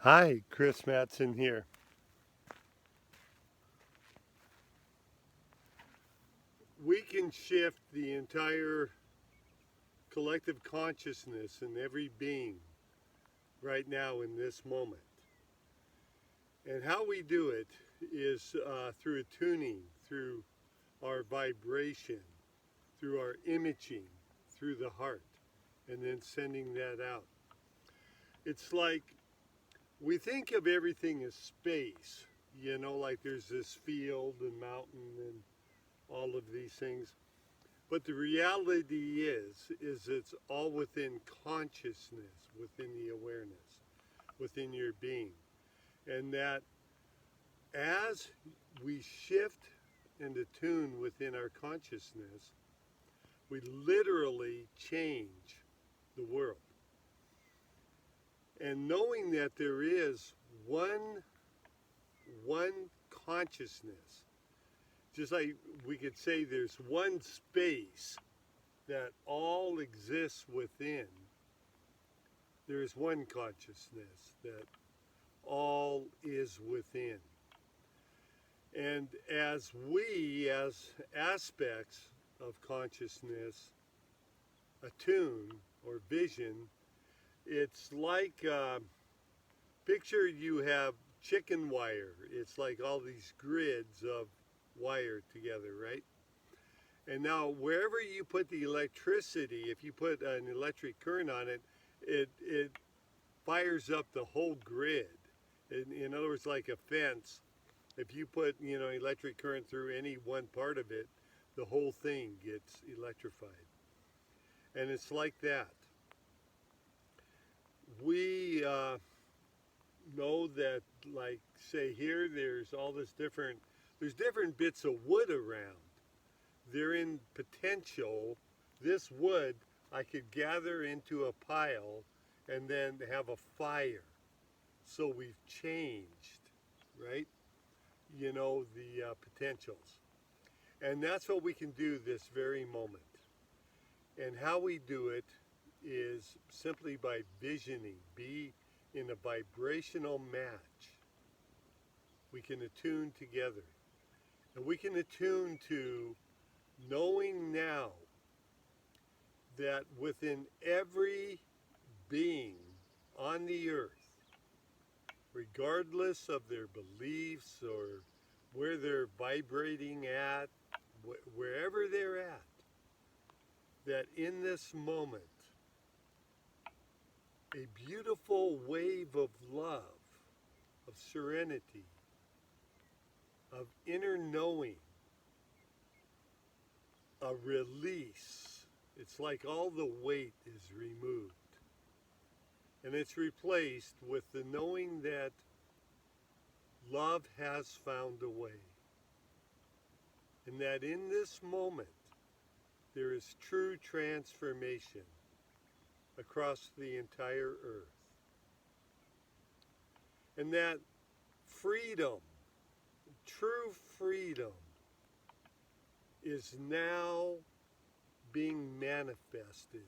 Hi, Chris Matson here. We can shift the entire collective consciousness in every being right now in this moment. And how we do it is through attuning, through our vibration, through our imaging, through the heart, and then sending that out. It's like we think of everything as space, like there's this field and mountain and all of these things. But the reality is it's all within consciousness, within the awareness, within your being. And that as we shift and attune within our consciousness, we literally change the world. And knowing that there is one consciousness, just like we could say there's one space that all exists within, there is one consciousness that all is within. And as we, as aspects of consciousness, attune or vision, it's like picture you have chicken wire. It's like all these grids of wire together, right? And now wherever you put the electricity, if you put an electric current on it, it fires up the whole grid. In other words, like a fence, if you put electric current through any one part of it, the whole thing gets electrified. And it's like that. We know that, like, say here, there's different bits of wood around. They're in potential. This wood I could gather into a pile and then have a fire. So we've changed, right? The potentials. And that's what we can do this very moment. And how we do it is simply by visioning, be in a vibrational match. We can attune together. And we can attune to knowing now that within every being on the earth, regardless of their beliefs or where they're vibrating at, wherever they're at, that in this moment, a beautiful wave of love, of serenity, of inner knowing, a release. It's like all the weight is removed. And it's replaced with the knowing that love has found a way. And that in this moment, there is true transformation across the entire earth. And that freedom, true freedom, is now being manifested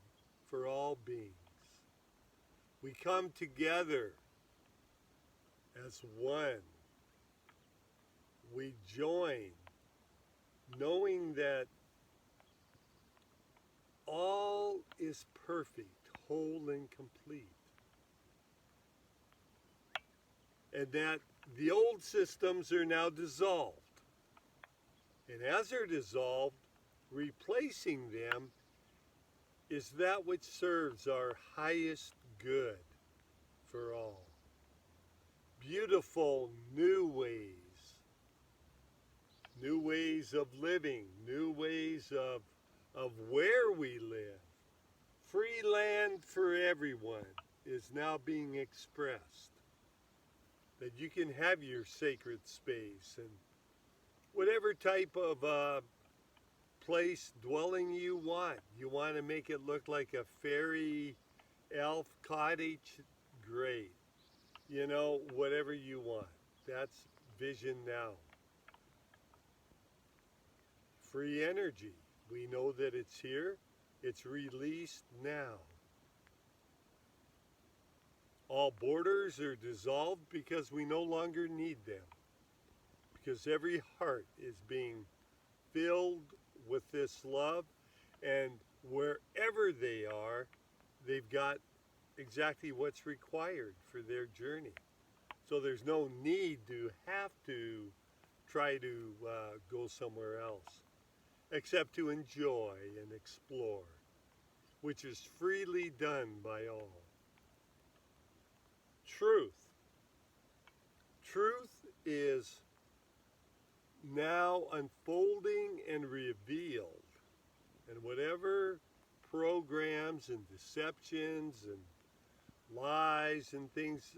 for all beings. We come together as one. We join, knowing that all is perfect, whole, and complete. And that the old systems are now dissolved. And as they're dissolved, replacing them is that which serves our highest good for all. Beautiful new ways of living, new ways of where we live. Free land for everyone is now being expressed. That you can have your sacred space and whatever type of place, dwelling you want. You want to make it look like a fairy elf cottage? Great. Whatever you want. That's vision now. Free energy. We know that it's here. It's released now. All borders are dissolved because we no longer need them. Because every heart is being filled with this love, and wherever they are, they've got exactly what's required for their journey. So there's no need to have to try to go somewhere else, except to enjoy and explore, which is freely done by all. Truth. Truth is now unfolding and revealed. And whatever programs and deceptions and lies and things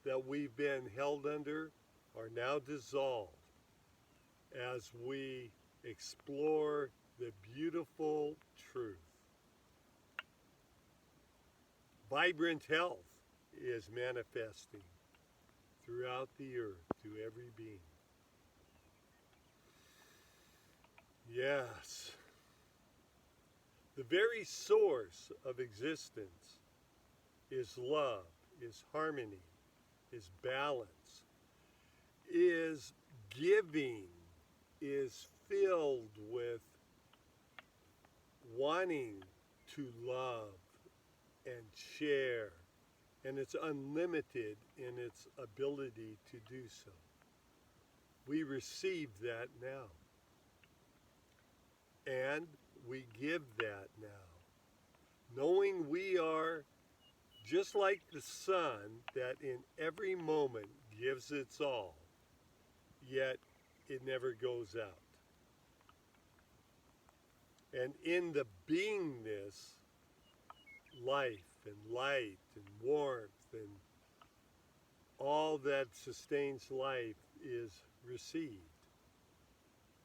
that we've been held under are now dissolved as we explore the beautiful truth. Vibrant health is manifesting throughout the earth to every being. Yes. The very source of existence is love, is harmony, is balance, is giving, is filled with wanting to love and share, and it's unlimited in its ability to do so. We receive that now, and we give that now, knowing we are just like the sun that in every moment gives its all, yet it never goes out. And in the beingness, life and light and warmth and all that sustains life is received.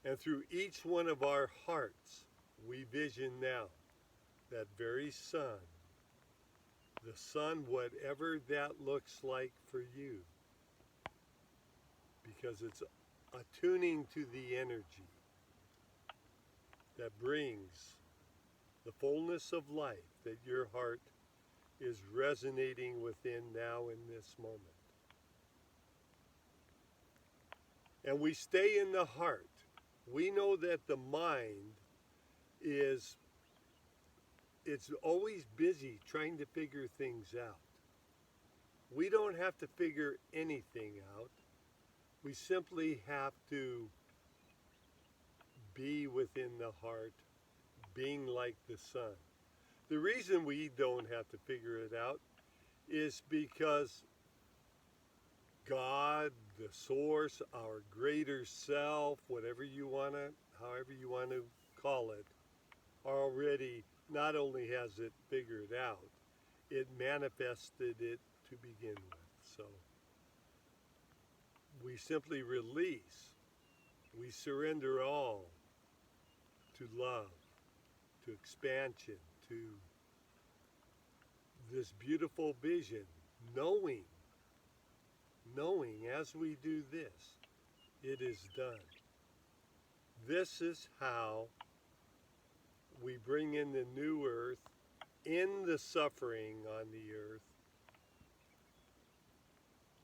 And through each one of our hearts, we vision now that very sun, the sun, whatever that looks like for you, because it's attuning to the energy that brings the fullness of life that your heart is resonating within now in this moment. And we stay in the heart. We know that the mind it's always busy trying to figure things out. We don't have to figure anything out. We simply have to be within the heart, being like the sun. The reason we don't have to figure it out is because God, the source, our greater self, however you want to call it, already not only has it figured out, it manifested it to begin with. So we simply release, we surrender all to love, to expansion, to this beautiful vision, knowing as we do this, it is done. This is how we bring in the new earth, in the suffering on the earth,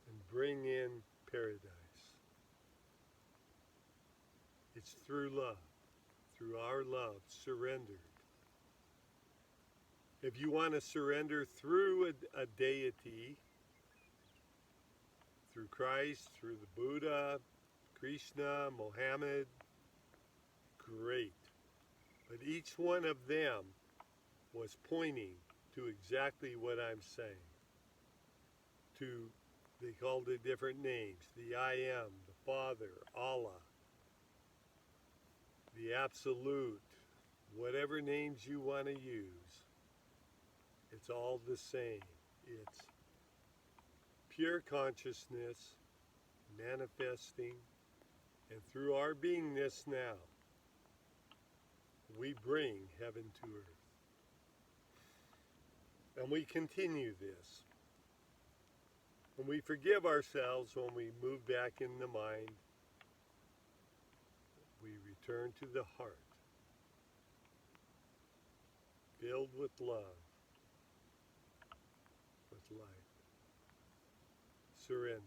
and bring in paradise. It's through love, through our love, surrendered. If you want to surrender through a deity, through Christ, through the Buddha, Krishna, Mohammed, great. But each one of them was pointing to exactly what I'm saying. They called it different names. The I Am, the Father, Allah, the Absolute, whatever names you want to use. It's all the same. It's pure consciousness manifesting, and through our beingness now, we bring heaven to earth. And we continue this. When we forgive ourselves, when we move back in the mind, we return to the heart, filled with love, with light. surrender.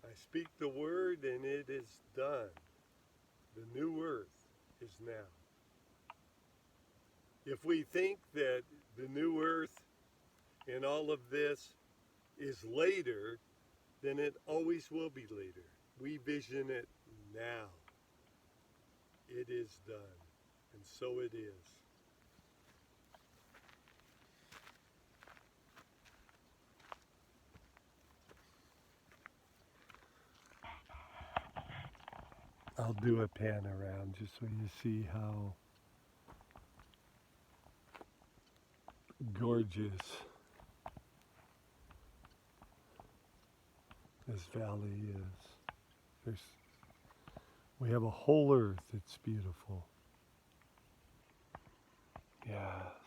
I speak the word and it is done. The new earth is now. If we think that the new earth and all of this is later, then it always will be later. We vision it now. It is done, and so it is. I'll do a pan around just so you see how gorgeous this valley is. We have a whole earth. It's beautiful. Yes.